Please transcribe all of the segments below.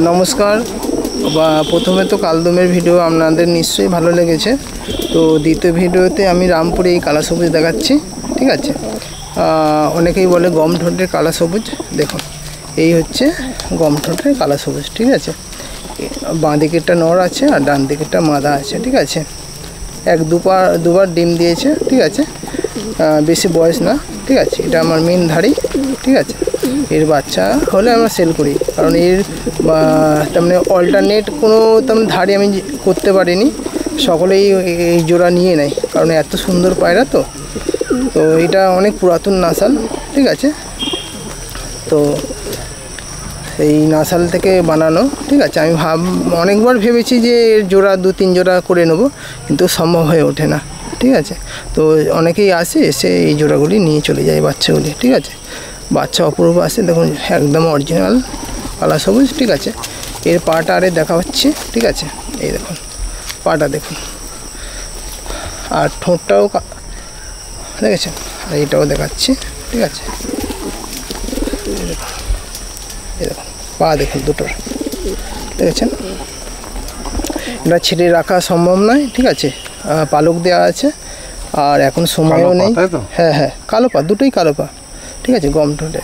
নমস্কার। প্রথমে তো কালদমের ভিডিও আপনাদের নিশ্চয়ই ভালো লেগেছে। তো দ্বিতীয় ভিডিওতে আমি রামপুরে এই কালা সবুজ দেখাচ্ছি, ঠিক আছে। অনেকেই বলে গম ঠোঁটের কালা সবুজ। দেখুন, এই হচ্ছে গম ঠোঁটের কালা সবুজ, ঠিক আছে। বাঁ দিকেরটা নর আছে আর ডান দিকেরটা মাদা আছে, ঠিক আছে। দুবার ডিম দিয়েছে, ঠিক আছে। বেশি বয়স না, ঠিক আছে। এটা আমার মেন ধাড়ি, ঠিক আছে। এর বাচ্চা হলে আমরা সেল করি, কারণ এর তার মানে অল্টারনেট কোনো তেমন ধাড়ি আমি করতে পারিনি। সকলেই এই জোড়া নিয়ে নেয়, কারণ এত সুন্দর পায়রা। তো এটা অনেক পুরাতন নাসাল, ঠিক আছে। তো এই নাসাল থেকে বানানো, ঠিক আছে। আমি অনেকবার ভেবেছি যে এর জোড়া 2-3 জোড়া করে নেব, কিন্তু সম্ভব হয়ে ওঠে না, ঠিক আছে। তো অনেকেই আসে, এসে এই জোড়াগুলি নিয়ে চলে যায়, বাচ্চাগুলি, ঠিক আছে। বাচ্চা অপূর্ব আসে, দেখুন একদম অরিজিনাল কালা সবুজ, ঠিক আছে। এর পাটা আরে দেখা হচ্ছে, ঠিক আছে। এই দেখুন পাটা দেখুন, আর ঠোঁটটাও দেখেছেন, আর এটাও দেখাচ্ছি, ঠিক আছে। এই দেখুন পা দেখুন দুটোর, দেখেছেন। এটা ছেড়ে রাখা সম্ভব নয়, ঠিক আছে। পালক দেওয়া আছে, আর এখন সময়ও নেই। হ্যাঁ, কালো পা, দুটোই কালো পা, ঠিক আছে। গম ঠোঁটে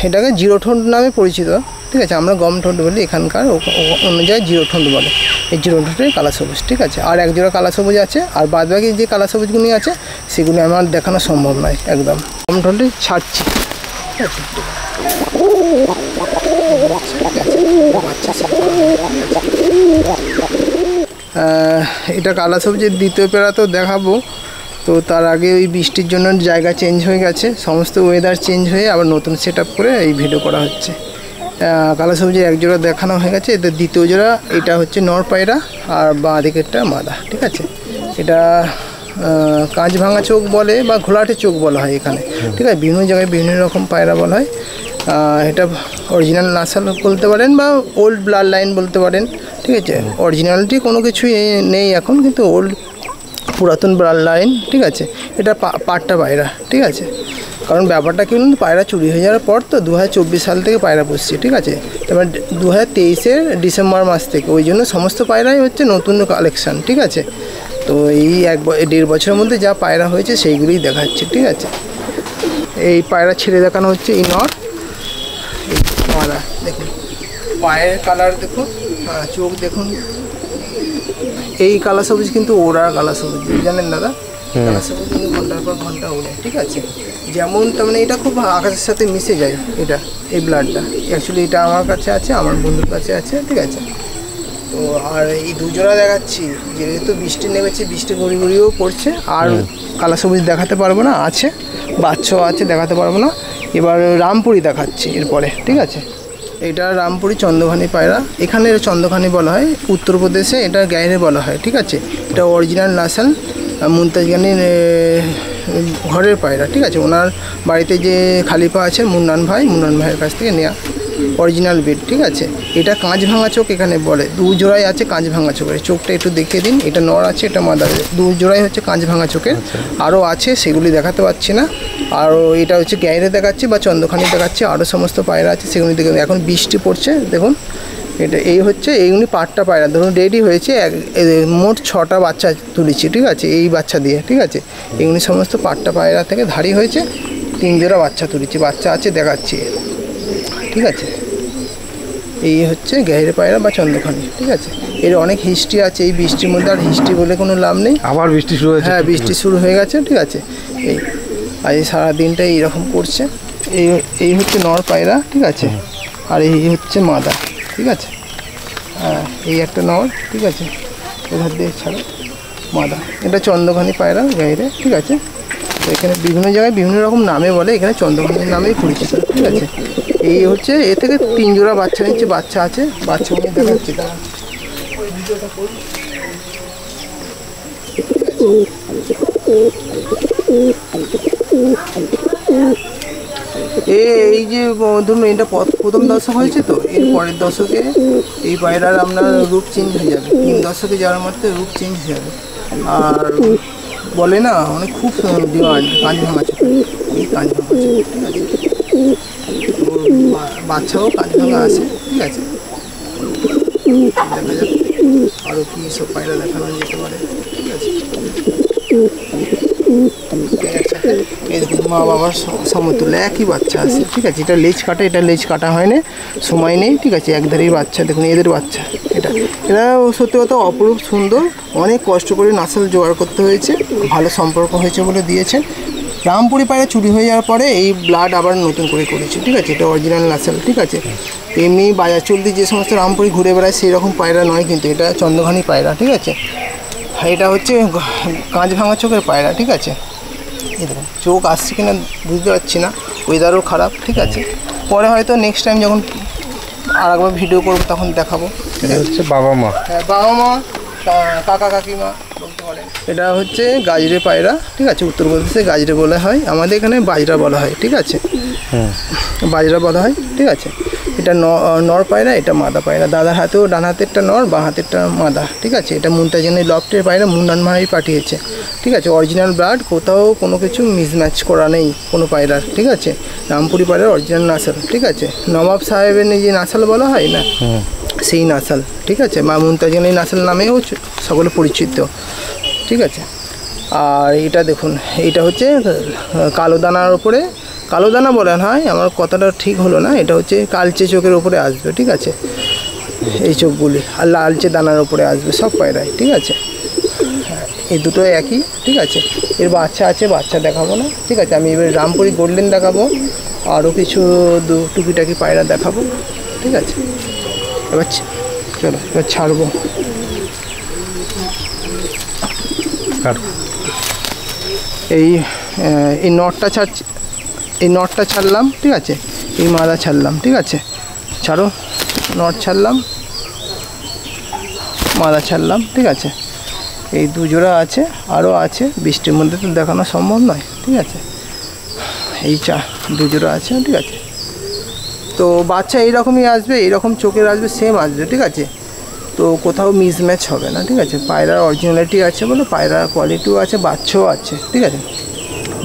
এটাকে জিরো ঠোঁট নামে পরিচিত, ঠিক আছে। আমরা গম ঠোঁট বলি, এখানকার অন্য জায়গায় জিরো ঠোঁট বলে। এই জিরো ঠোঁটের কালা সবুজ, ঠিক আছে। আর এক জোড়া কালা সবুজ আছে, আর বাদবাকি যে কালা সবুজগুলি আছে সেগুলি আমার দেখানো সম্ভব নয় একদম। গম ঠোঁটে ছাড়ছি, ঠিক আছে। এটা কালা সবজির দ্বিতীয় পেড়া তো দেখাবো। তো তার আগে ওই বৃষ্টির জন্য জায়গা চেঞ্জ হয়ে গেছে, সমস্ত ওয়েদার চেঞ্জ হয়ে আবার নতুন সেট আপ করে এই ভিডিও করা হচ্ছে। কালা সবজির এক জোড়া দেখানো হয়ে গেছে, এদের দ্বিতীয় জোড়া। এটা হচ্ছে নর পায়রা, আর বাঁ দিকেরটা মাদা, ঠিক আছে। এটা কাঁচ ভাঙা চোখ বলে বা ঘোলাটে চোখ বলা হয় এখানে, ঠিক আছে। বিভিন্ন জায়গায় বিভিন্ন রকম পায়রা বলা হয়। এটা অরিজিনাল নাসাল বলতে পারেন বা ওল্ড ব্লাড লাইন বলতে পারেন, ঠিক আছে। অরিজিনালিটি কোনো কিছুই নেই এখন, কিন্তু ওল্ড পুরাতন ব্লাড লাইন, ঠিক আছে। এটা পাট্টা পায়রা, ঠিক আছে। কারণ ব্যাপারটা কি বলুন, পায়রা চুরি হয়ে যাওয়ার পর তো 2024 সাল থেকে পায়রা পুষছি, ঠিক আছে। এবার 2023-এর ডিসেম্বর মাস থেকে, ওই জন্য সমস্ত পায়রাই হচ্ছে নতুন কালেকশান, ঠিক আছে। তো এই 1-1.5 বছরের মধ্যে যা পায়রা হয়েছে সেইগুলোই দেখাচ্ছে, ঠিক আছে। এই পায়রা ছেড়ে দেখানো হচ্ছে এই নর, এই মাদা দেখুন, পায়ের কালার দেখুন, চোখ দেখুন। এই কালা সবুজ কিন্তু ওরা কালা সবুজ, জানেন দাদা। কালা সবুজ কিন্তু ঘন্টার পর ঘন্টা ওড়ে, ঠিক আছে। যেমন তার মানে এটা খুব আকাশের সাথে মিশে যায়, এটা এই ব্লাডটা। অ্যাকচুয়ালি এটা আমার কাছে আছে, আমার বন্ধুর কাছে আছে, ঠিক আছে। তো আর এই দুজোড়া দেখাচ্ছি, যেহেতু বৃষ্টি নেমেছে, বৃষ্টি গড়িও পড়ছে, আর কালা সবুজ দেখাতে পারবো না, আছে বাচ্চাও আছে, দেখাতে পারবো না। এবার রামপুরি দেখাচ্ছি এরপরে, ঠিক আছে। এটা রামপুরি চন্দ্রঘানি পায়রা, এখানে চন্দ্রঘানি বলা হয়, উত্তরপ্রদেশে এটা গাইরে বলা হয়, ঠিক আছে। এটা অরিজিনাল নাসাল মুমতাজ গানির ঘরের পায়রা, ঠিক আছে। ওনার বাড়িতে যে খালিফা আছে মুন্নান ভাইয়ের কাছ থেকে নেওয়া অরিজিনাল বেড, ঠিক আছে। এটা কাঁচ ভাঙা চোখ এখানে বলে, 2 জোড়াই আছে কাঁচ ভাঙা চোখের। চোখটা একটু দেখিয়ে দিন, এটা নর আছে, এটা মাদা, 2 জোড়াই হচ্ছে কাঁচ ভাঙা চোখের। আরও আছে, সেগুলি দেখাতে পারছি না। আরও এটা হচ্ছে গাইরে দেখাচ্ছি বা চন্দ্রখানি দেখাচ্ছি, আরও সমস্ত পায়রা আছে, সেগুলি দেখে। এখন বৃষ্টি পড়ছে, দেখুন। এটা এই হচ্ছে এইগুলি পাট্টা পায়রা, ধরুন রেডি হয়েছে। মোট 6টা বাচ্চা তুলেছি, ঠিক আছে, এই বাচ্চা দিয়ে, ঠিক আছে। এগুলি সমস্ত পাট্টা পায়রা থেকে ধাড়ি হয়েছে, 3 জোড়া বাচ্চা তুলেছি, বাচ্চা আছে, দেখাচ্ছি, ঠিক আছে। এই হচ্ছে গাইরে পায়রা বা চন্দ্রখানি, ঠিক আছে। এর অনেক হিস্ট্রি আছে, এই বৃষ্টির মধ্যে আর হিস্ট্রি বলে কোনো লাভ নেই। আবার বৃষ্টি শুরু হয়েছে, হ্যাঁ বৃষ্টি শুরু হয়ে গেছে, ঠিক আছে। এই আজ সারা দিনটা এইরকম করছে। এই হচ্ছে নর পায়রা, ঠিক আছে। আর এই হচ্ছে মাদা, ঠিক আছে। এই একটা নর, ঠিক আছে, এধার দিয়ে ছাড়া মাদা। এটা চন্দ্রঘানি পায়রা গাইরে, ঠিক আছে। তো এখানে বিভিন্ন জায়গায় বিভিন্ন রকম নামে বলে, এখানে চন্দ্রঘানির নামেই পরিচিত, ঠিক আছে। এই হচ্ছে এ থেকে 3 জোড়া বাচ্চা নিচ্ছে, বাচ্চা আছে, বাচ্চাগুলো দেখাচ্ছি, দাঁড়ান ওই ভিডিওটা করুন। এই যে ধরুন এটা প্রথম দশক হয়েছে, তো এর পরের দশকে এই পায়রার আপনার রূপ চেঞ্জ হয়ে যাবে। 3 দশকে যাওয়ার মধ্যে রূপ চেঞ্জ হয়ে যাবে। আর বলে না অনেক খুব ডিমান্ড কাঁচ ভাঙা চোখ, এই কাঁচ ভাঙা চোখ, ঠিক আছে। বাচ্চাও কাজ ভাঙা আছে, ঠিক আছে। দেখা যাক আরও কী সব পায়রা দেখানো যেতে পারে, ঠিক আছে। এই দেখুন মা বাবার সমতুল্য একই বাচ্চা আছে, ঠিক আছে। এটা লেজ কাটা, এটা লেজ কাটা হয়নি, সময় নেই, ঠিক আছে। একধারেই বাচ্চা দেখুন, এদের বাচ্চা এরা সত্যি কথা অপরূপ সুন্দর। অনেক কষ্ট করে নাসল জোগাড় করতে হয়েছে, ভালো সম্পর্ক হয়েছে বলে দিয়েছেন। রামপুরি পায়রা চুরি হয়ে যাওয়ার পরে এই ব্লাড আবার নতুন করে করেছে, ঠিক আছে। এটা অরিজিনাল নাসল, ঠিক আছে। এমনি বাজার চলতি যে সমস্ত রামপুরি ঘুরে বেড়ায় সেই রকম পায়রা নয়, কিন্তু এটা চন্দ্রঘানি পায়রা, ঠিক আছে। এটা হচ্ছে কাঁচ ভাঙা চোখের পায়রা, ঠিক আছে। এই দেখুন চোখ আসছে কিনা বুঝতে পারছি না, ওয়েদারও খারাপ, ঠিক আছে। পরে হয়তো নেক্সট টাইম যখন আর একবার ভিডিও করবো তখন দেখাবো। এটা হচ্ছে বাবা মা, হ্যাঁ বাবা মা, কাকা কাকিমা বলতে পারেন। এটা হচ্ছে গাজরে পায়রা, ঠিক আছে। উত্তরপ্রদেশে গাজরে বলা হয়, আমাদের এখানে বাজরা বলা হয়, ঠিক আছে। বাজরা বলা হয়, ঠিক আছে। এটা নর পায়রা, এটা মাদা পায়রা। দাদার হাতেও ডান হাতেরটা নর, বাঁ হাতেরটা মাদা, ঠিক আছে। এটা মুনতাজিনের লফটের পায়রা, মুন্নান ভাই পাঠিয়েছে, ঠিক আছে। অরিজিনাল ব্লাড, কোথাও কোনো কিছু মিসম্যাচ করা নেই কোনো পায়রার, ঠিক আছে। রামপুরি পায়রার অরিজিনাল নাসাল, ঠিক আছে। নবাব সাহেবের যে নাসাল বলা হয় না, সেই নাসাল, ঠিক আছে। মা মুনতাজিনের নাসাল নামেও সকলে পরিচিত, ঠিক আছে। আর এটা দেখুন, এটা হচ্ছে কালো দানার ওপরে, কালো দানা বলেন হয়, আমার কথাটা ঠিক হলো না। এটা হচ্ছে কালচে চোখের ওপরে আসবে, ঠিক আছে। এই চোখগুলি আর লালচে দানার ওপরে আসবে সব পায়রায়, ঠিক আছে। এই দুটো একই, ঠিক আছে। এর বাচ্চা আছে, বাচ্চা দেখাবো না, ঠিক আছে। আমি এবার রামপুরি গোল্ডেন দেখাবো, আরও কিছু টুকিটাকি পায়রা দেখাবো, ঠিক আছে। এবার চলো এবার ছাড়বো। এই নটটা ছাড়ছি, এই নটটা ছাড়লাম, ঠিক আছে। এই মাদা ছাড়লাম, ঠিক আছে। ছাড়ো, নট ছাড়লাম, মাদা ছাড়লাম, ঠিক আছে। এই দুজোড়া আছে, আরও আছে, বৃষ্টির মধ্যে তো দেখানো সম্ভব নয়, ঠিক আছে। এই দুজোড়া আছে, ঠিক আছে। তো বাচ্চা এইরকমই আসবে, এইরকম চোখের আসবে, সেম আসবে, ঠিক আছে। তো কোথাও মিসম্যাচ হবে না, ঠিক আছে। পায়রার অরিজিনালিটি আছে বলে পায়রার কোয়ালিটিও আছে, বাচ্চাও আছে, ঠিক আছে।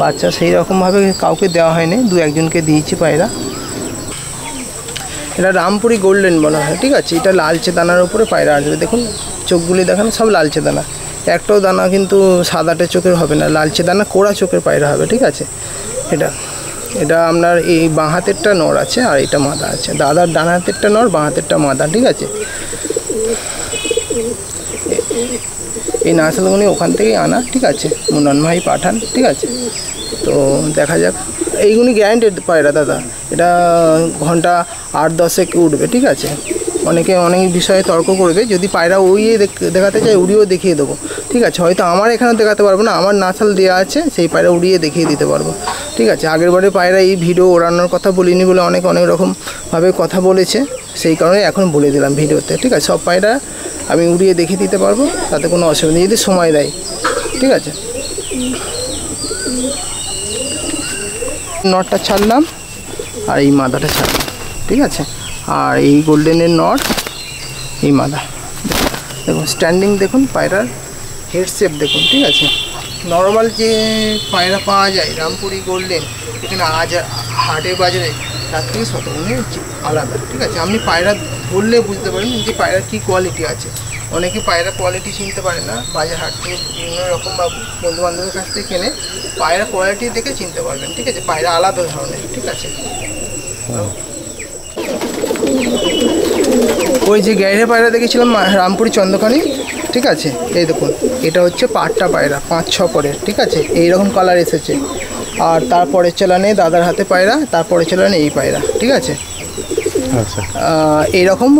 বাচ্চা সেই রকমভাবে কাউকে দেওয়া হয়নি, দু একজনকে দিয়েছি পায়রা। এটা রামপুরি গোল্ডেন বলা হয়, ঠিক আছে। এটা লালচে দানার উপরে পায়রা আসবে, দেখুন চোখগুলি দেখেন সব লালচে দানা, একটাও দানা কিন্তু সাদাটে চোখের হবে না, লালচে দানা কোড়া চোখের পায়রা হবে, ঠিক আছে। এটা আপনার এই বাঁ হাতেরটা নর আছে আর এটা মাদা আছে। দাদার ডান হাতেরটা নর, বাঁ হাতেরটা মাদা, ঠিক আছে। এই নাসলগুনি ওখান থেকেই আনা, ঠিক আছে। মুন্নান ভাই পাঠান, ঠিক আছে। তো দেখা যাক, এইগুলি গ্যারান্টেড পায়রা দাদা। এটা ঘন্টা 8-10 উঠবে, ঠিক আছে। অনেকে অনেক বিষয়ে তর্ক করবে, যদি পায়রা উড়িয়ে দেখাতে চাই উড়িয়েও দেখিয়ে দেবো, ঠিক আছে। হয়তো আমার এখানে দেখাতে পারবো না, আমার নাসাল দেওয়া আছে, সেই পায়রা উড়িয়ে দেখিয়ে দিতে পারবো, ঠিক আছে। আগের বারে পায়রা এই ভিডিও ওড়ানোর কথা বলিনি বলে অনেক রকমভাবে কথা বলেছে, সেই কারণে এখন বলে দিলাম ভিডিওতে, ঠিক আছে। সব পায়রা আমি উড়িয়ে দেখিয়ে দিতে পারবো, তাতে কোনো অসুবিধা নেই যদি সময় দেয়, ঠিক আছে। নটটা ছাড়লাম আর এই মাদাটা ছাড়লাম, ঠিক আছে। আর এই গোল্ডেনের নট, এই মাদা দেখুন, স্ট্যান্ডিং দেখুন, পায়রার হেড শেপ দেখুন, ঠিক আছে। নর্মাল যে পায়রা পাওয়া যায় রামপুরি গোল্ডেন, এখানে হাটে বাজারে তার থেকে শতগুণে আলাদা, ঠিক আছে। আপনি পায়রা ধরলে বুঝতে পারেন যে পায়রার কী কোয়ালিটি আছে। অনেকে পায়রা কোয়ালিটি চিনতে পারে না, বাজার হাট থেকে বিভিন্ন রকম বা বন্ধুবান্ধবের কাছ থেকে কেনে, পায়রা কোয়ালিটি দেখে চিনতে পারবেন, ঠিক আছে। পায়রা আলাদা ধরনের, ঠিক আছে। ওই যে গ্যাইরে পায়রা দেখেছিলাম রামপুরি চন্দ্রখানি, ঠিক আছে। এই দেখুন, এটা হচ্ছে পাট্টা পায়রা, 5-6 পরের, ঠিক আছে। এইরকম কালার এসেছে। আর তারপরে চালানে দাদার হাতে পায়রা, তারপরে চালানে এই পায়রা, ঠিক আছে। আচ্ছা, এইরকম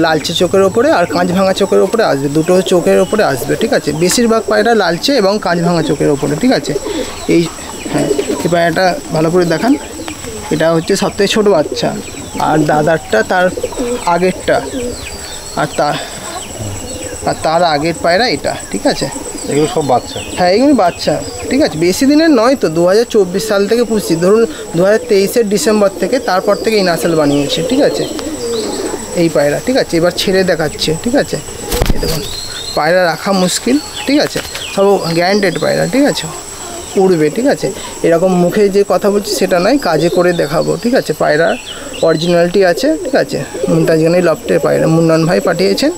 লালচে চোখের ওপরে আর কাঁচ ভাঙা চোখের ওপরে আসবে, দুটো চোখের ওপরে আসবে, ঠিক আছে। বেশিরভাগ পায়রা লালচে এবং কাঁচ ভাঙা চোখের ওপরে, ঠিক আছে। হ্যাঁ, এই পায়রাটা ভালো করে দেখান। এটা হচ্ছে সবথেকে ছোটো বাচ্চা, আর দাদারটা তার আগেরটা, আর তার আগের পায়রা এটা, ঠিক আছে। এগুলো সব বাচ্চা, হ্যাঁ এগুলো বাচ্চা, ঠিক আছে। বেশি দিনের নয় তো, 2024 সাল থেকে পুষছি, ধরুন 2023-এর ডিসেম্বর থেকে, তারপর থেকে এই নাসেল বানিয়েছে, ঠিক আছে। এই পায়রা, ঠিক আছে। এবার ছেড়ে দেখাচ্ছে, ঠিক আছে। এই দেখুন পায়রা রাখা মুশকিল, ঠিক আছে। সব গ্যারান্টেড পায়রা, ঠিক আছে। উড়বে, ঠিক আছে। এরকম মুখে যে কথা বলছি সেটা নয়, কাজে করে দেখাবো, ঠিক আছে। পায়রার অরিজিনালিটি আছে, ঠিক আছে। মুমতাজগানি লফটের পায়রা মুন্নান ভাই পাঠিয়েছেন।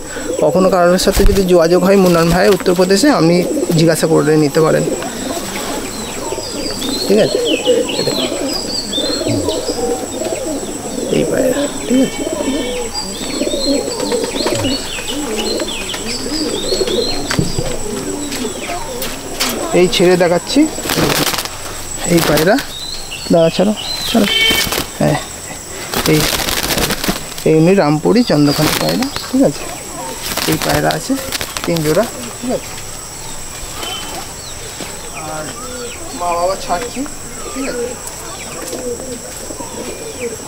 কখনও কারোর সাথে যদি যোগাযোগ হয় মুন্নান ভাই উত্তরপ্রদেশে, আপনি জিজ্ঞাসা করে নিতে পারেন, ঠিক আছে। এই পায়রা, ঠিক আছে। এই ছেড়ে দেখাচ্ছি, এই পায়রা দাঁড়া, ছাড়ো ছাড়ো, হ্যাঁ এই এমনি রামপুরি চন্দ্রকান্ত পায়রা, ঠিক আছে। এই পায়রা আছে 3 জোড়া, ঠিক আছে। আর মা বাবা ছাড়ছি, ঠিক আছে।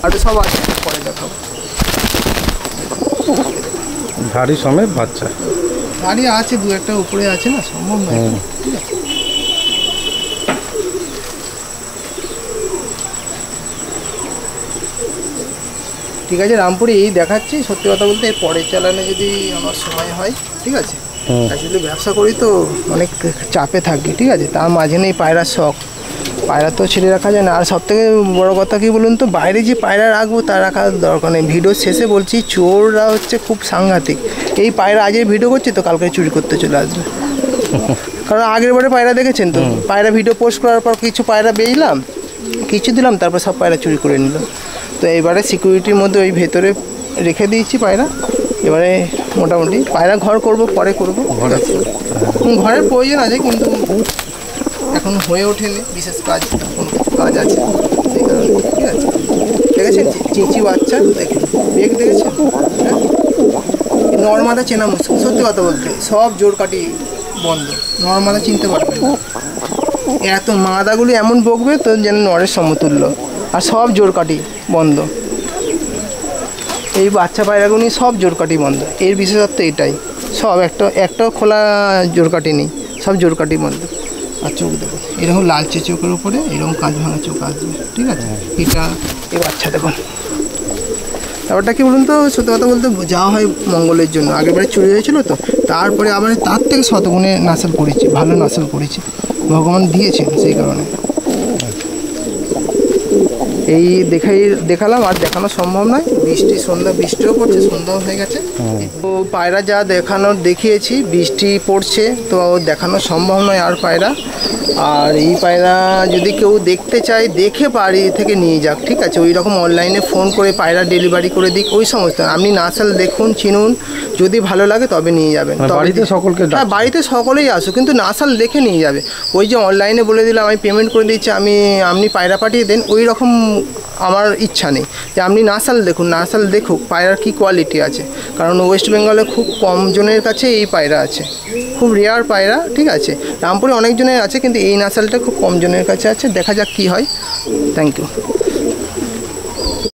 আর সব আছে, পরে দেখাবো। ধাড়ি সমেত বাচ্চা, গাড়ি আছে 2-1টা উপরে আছে না, সম্ভব নয়, ঠিক আছে। ঠিক আছে, রামপুরে এই দেখাচ্ছি। সত্যি কথা বলতে এর পরের চালানে যদি আমার সময় হয়, ঠিক আছে। অ্যাকচুয়ালি ব্যবসা করি তো অনেক চাপে থাকি, ঠিক আছে। তার মাঝে নেই পায়রার শখ, পায়রা তো ছেড়ে রাখা যায় না। আর সবথেকে বড় কথা কী বলুন তো, বাইরে যে পায়রা রাখবো তা রাখার দরকার নেই। ভিডিওর শেষে বলছি, চোররা হচ্ছে খুব সাংঘাতিক। এই পায়রা আজকে ভিডিও করছে তো কালকে চুরি করতে চলে আসবে। কারণ আগের বারে পায়রা দেখেছেন তো, পায়রা ভিডিও পোস্ট করার পর কিছু পায়রা বেচলাম, কিছু দিলাম, তারপর সব পায়রা চুরি করে নিল। তো এবারে সিকিউরিটির মধ্যে ওই ভেতরে রেখে দিয়েছি পায়রা। এবারে মোটামুটি পায়রা ঘর করব, পরে করবো, ঠিক আছে। ঘরের প্রয়োজন আছে কিন্তু এখন হয়ে ওঠেনি, বিশেষ কাজ, কোনো কিছু কাজ আছে সেই কারণে, ঠিক আছে। দেখেছেন চিঁচি বাচ্চা, দেখেন বেগ দেখেছেন, হ্যাঁ। নর্মাদা চেনা মুশকিল, সত্যি কথা বলতে সব জোর কাটি বন্ধ, নর্মাদা চিনতে পারবেন না। এত মাদাগুলি এমন বকবে তো যেন নরের সমতুল্য, আর সব জোর কাটি বন্ধ। এই বাচ্চা পায়রাগুলি সব জোর কাটি বন্ধ, এর বিশেষত্ব এটাই। সব একটাও খোলা জোর কাটি নেই, সব জোর কাটি বন্ধ। আর চোখ দেখুন, এরকম লালচে চোখের উপরে এরকম কাজ ভাঙা চোখ আসবে, ঠিক আছে। এটা এই বাচ্চা দেখুন। ব্যাপারটা কী বলুন তো, সত্যি কথা বলতে যাওয়া হয় মঙ্গলের জন্য। আগেরবারে চুরি হয়েছিল তো, তারপরে আবার তার থেকে শতগুণে নাসেল করেছি, ভালো নাসেল করেছি, ভগবান দিয়েছেন সেই কারণে। এই দেখালাম, আর দেখানো সম্ভব নয়। সন্ধ্যা বৃষ্টিও পড়ছে, সন্ধ্যাও হয়ে গেছে। তো পায়রা যা দেখিয়েছি, বৃষ্টি পড়ছে তো দেখানো সম্ভব নয় আর পায়রা। আর এই পায়রা যদি কেউ দেখতে চায়, দেখে বাড়ি থেকে নিয়ে যাক, ঠিক আছে। ওই রকম অনলাইনে ফোন করে পায়রা ডেলিভারি করে দিক, ওই সমস্ত। আপনি নাসাল দেখুন, চিনুন, যদি ভালো লাগে তবে নিয়ে যাবেন। বাড়িতে সকলকে, হ্যাঁ বাড়িতে সকলেই আসুক, কিন্তু নাসাল দেখে নিয়ে যাবে। ওই যে অনলাইনে বলে দিলাম আমি পেমেন্ট করে দিচ্ছি, আপনি পায়রা পাঠিয়ে দেন, ওই রকম আমার ইচ্ছা নেই। যে আপনি নাসাল দেখুন, নাসাল দেখুক পায়রার কী কোয়ালিটি আছে। কারণ ওয়েস্ট বেঙ্গলে খুব কম জনের কাছে এই পায়রা আছে, খুব রেয়ার পায়রা, ঠিক আছে। রামপুরে অনেক জনের আছে, কিন্তু এই নাসালটা খুব কম জনের কাছে আছে। দেখা যাক কী হয়। Thank you.